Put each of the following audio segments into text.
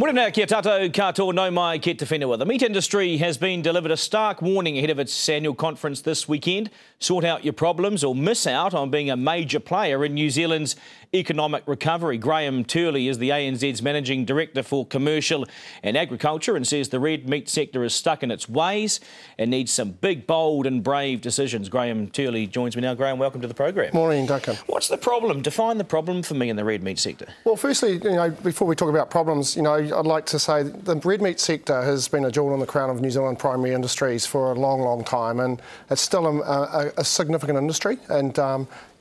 Morena kia tātou katoa no mai ki te whenua. The meat industry has been delivered a stark warning ahead of its annual conference this weekend. Sort out your problems or miss out on being a major player in New Zealand's economic recovery. Graham Turle is the ANZ's Managing Director for Commercial and Agriculture and says the red meat sector is stuck in its ways and needs some big, bold and brave decisions. Graham Turle joins me now. Graham, welcome to the program. Morning, Duncan. What's the problem? Define the problem for me in the red meat sector. Well, firstly, before we talk about problems, I'd like to say the red meat sector has been a jewel in the crown of New Zealand primary industries for a long, long time, and it's still a significant industry, and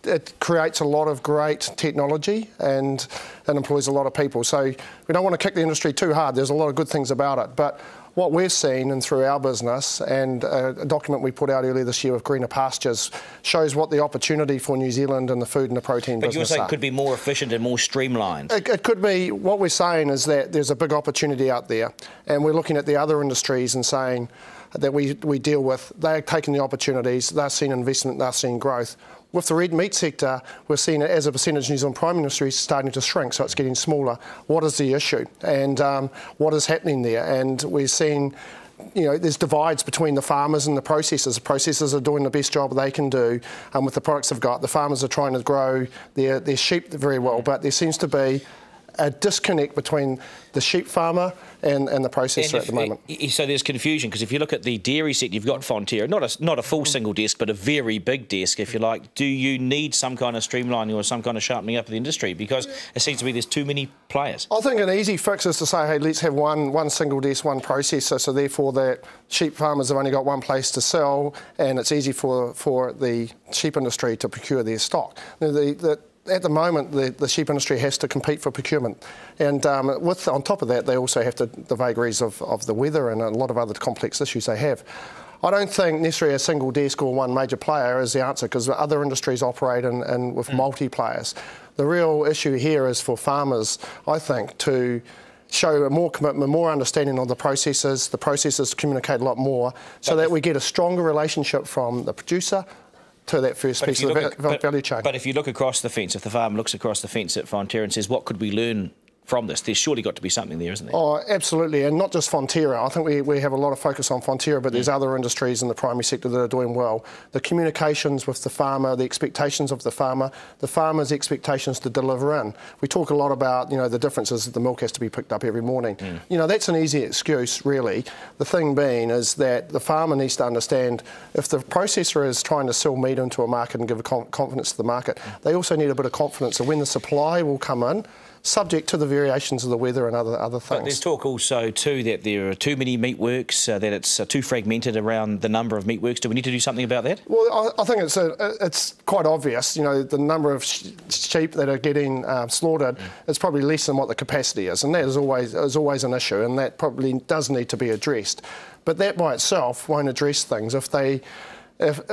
it creates a lot of great technology and employs a lot of people. So we don't want to kick the industry too hard. There's a lot of good things about it, but what we've seen and through our business and a document we put out earlier this year with Greener Pastures shows what the opportunity for New Zealand and the food and the protein business are. But you're saying it could be more efficient and more streamlined? It could be. What we're saying is that there's a big opportunity out there, and we're looking at the other industries and saying that we deal with, they're taking the opportunities, they're seeing investment, they're seeing growth. With the red meat sector, we're seeing it as a percentage of New Zealand primary industry starting to shrink, so it's getting smaller. What is the issue, and what is happening there? And we're seeing, there's divides between the farmers and the processors. The processors are doing the best job they can do with the products they've got. The farmers are trying to grow their sheep very well, but there seems to be a disconnect between the sheep farmer and the processor at the moment. So there's confusion, because if you look at the dairy sector, you've got Fonterra, not a full single desk, but a very big desk, if you like. Do you need some kind of streamlining or some kind of sharpening up of the industry? Because it seems to be there's too many players. I think an easy fix is to say, hey, let's have one single desk, one processor, so therefore that sheep farmers have only got one place to sell, and it's easy for the sheep industry to procure their stock. At the moment, the sheep industry has to compete for procurement, and on top of that, they also have the vagaries of the weather and a lot of other complex issues they have. I don't think necessarily a single desk or one major player is the answer, because other industries operate with multi-players. The real issue here is for farmers, I think, to show more commitment, more understanding of the processors communicate a lot more, so that we get a stronger relationship from the producer to that first piece of the value chain. But if you look across the fence, if the farmer looks across the fence at Fonterra and says, what could we learn from this? There's surely got to be something there, isn't there? Oh, absolutely, and not just Fonterra. I think we have a lot of focus on Fonterra, but there's other industries in the primary sector that are doing well. The communications with the farmer, the expectations of the farmer's expectations to deliver in. We talk a lot about, the differences that the milk has to be picked up every morning. That's an easy excuse, really. The thing being is that the farmer needs to understand, if the processor is trying to sell meat into a market and give confidence to the market, they also need a bit of confidence of when the supply will come in, subject to the variations of the weather and other things. But there's talk also too that there are too many meatworks, that it's too fragmented around the number of meatworks. Do we need to do something about that? Well, I think it's quite obvious. The number of sheep that are getting slaughtered is probably less than what the capacity is, and that is always an issue, and that probably does need to be addressed. But that by itself won't address things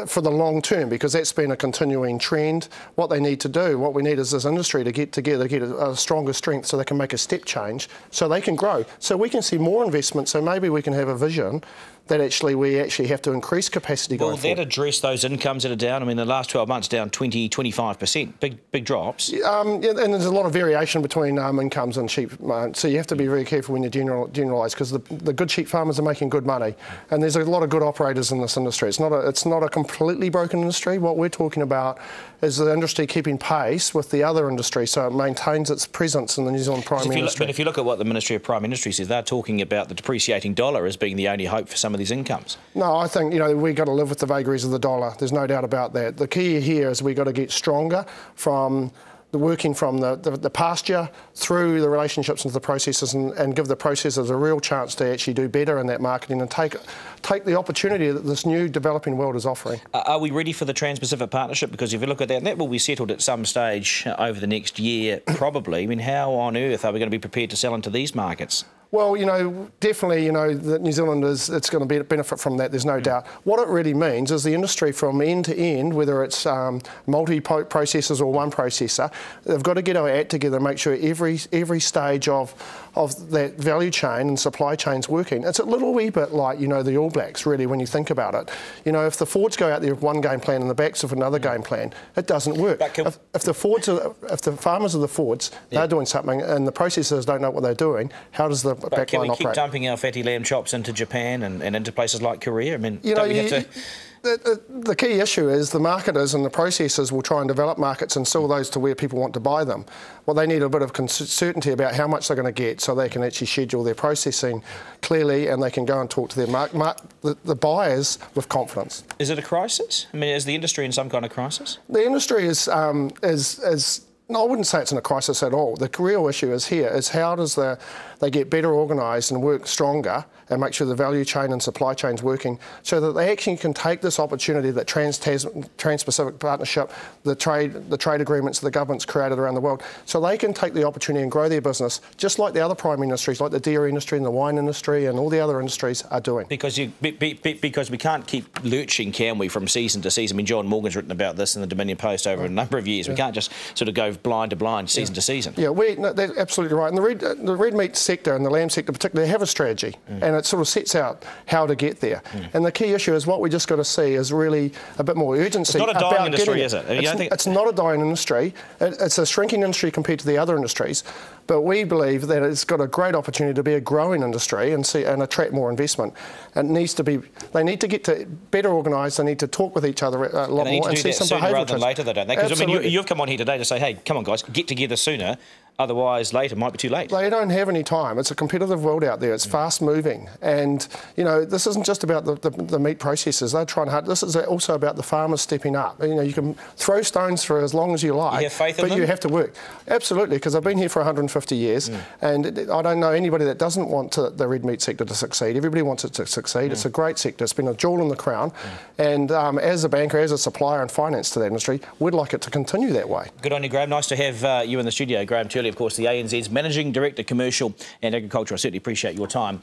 for the long term, because that's been a continuing trend. What they need to do, what we need is this industry to get together, get a stronger strength, so they can make a step change, so they can grow, so we can see more investment, so maybe we can have a vision that we actually have to increase capacity going forward. Will that address those incomes that are down? I mean, the last 12 months down 25%, big drops. And there's a lot of variation between incomes and sheep, so you have to be very careful when you generalise, because the good sheep farmers are making good money, and there's a lot of good operators in this industry. It's not a completely broken industry. What we're talking about is the industry keeping pace with the other industry, so it maintains its presence in the New Zealand primary industry. But if you look at what the Ministry of Primary Industry says, they're talking about the depreciating dollar as being the only hope for some of these incomes. No, I think we've got to live with the vagaries of the dollar. There's no doubt about that. The key here is we've got to get stronger from working from the pasture through the relationships with the processors, and give the processors a real chance to actually do better in that marketing and take the opportunity that this new developing world is offering. Are we ready for the Transpacific Partnership? Because if you look at that will be settled at some stage over the next year, probably. I mean, how on earth are we going to be prepared to sell into these markets? Well, definitely, that New Zealand it's going to benefit from that, there's no doubt. What it really means is the industry from end to end, whether it's multi-processors or one processor, they've got to get our act together and make sure every stage of of that value chain and supply chains working. It's a little wee bit like, you know, the All Blacks, really, when you think about it. You know, if the Fords go out there with one game plan and the backs with another game plan, it doesn't work. If the farmers are the Fords, they're doing something, and the processors don't know what they're doing, how does the backline operate? Can we keep dumping our fatty lamb chops into Japan and into places like Korea? I mean, you don't know, we have to... The key issue is the marketers and the processors will try and develop markets and sell those to where people want to buy them. Well, they need a bit of certainty about how much they're going to get so they can actually schedule their processing clearly, and they can go and talk to their the buyers with confidence. Is it a crisis? I mean, is the industry in some kind of crisis? The industry is no, I wouldn't say it's in a crisis at all. The real issue is here is how does they get better organised and work stronger and make sure the value chain and supply chain's working so that they actually can take this opportunity that Transpacific Partnership, the trade agreements that the government's created around the world, so they can take the opportunity and grow their business just like the other primary industries, like the dairy industry and the wine industry and all the other industries are doing. Because we can't keep lurching, can we, from season to season? I mean, John Morgan's written about this in the Dominion Post over a number of years. We can't just sort of go blind to blind, season to season. Yeah, no, that's absolutely right. And the red meat sector and the lamb sector particularly have a strategy, and it sort of sets out how to get there. And the key issue is what we just got to see is really a bit more urgency. It's not a dying industry, is it? It's not a dying industry. It's a shrinking industry compared to the other industries. But we believe that it's got a great opportunity to be a growing industry and attract more investment. It needs to be. They need to get to better organised. They need to talk with each other a lot more and see some behavioural rather than later, though, don't they? Because I mean, you've come on here today to say, hey, come on, guys, get together sooner. Otherwise, later might be too late. They don't have any time. It's a competitive world out there. It's fast moving, and you know this isn't just about the meat processors. They're trying hard. This is also about the farmers stepping up. You know, you can throw stones for as long as you like, you have faith in but them? You have to work. Absolutely, because I've been here for 150 years, and I don't know anybody that doesn't want the red meat sector to succeed. Everybody wants it to succeed. It's a great sector. It's been a jewel in the crown, and as a banker, as a supplier and finance to that industry, we'd like it to continue that way. Good on you, Graham. Nice to have you in the studio. Graham Turley, of course, the ANZ's Managing Director, Commercial and Agriculture. I certainly appreciate your time.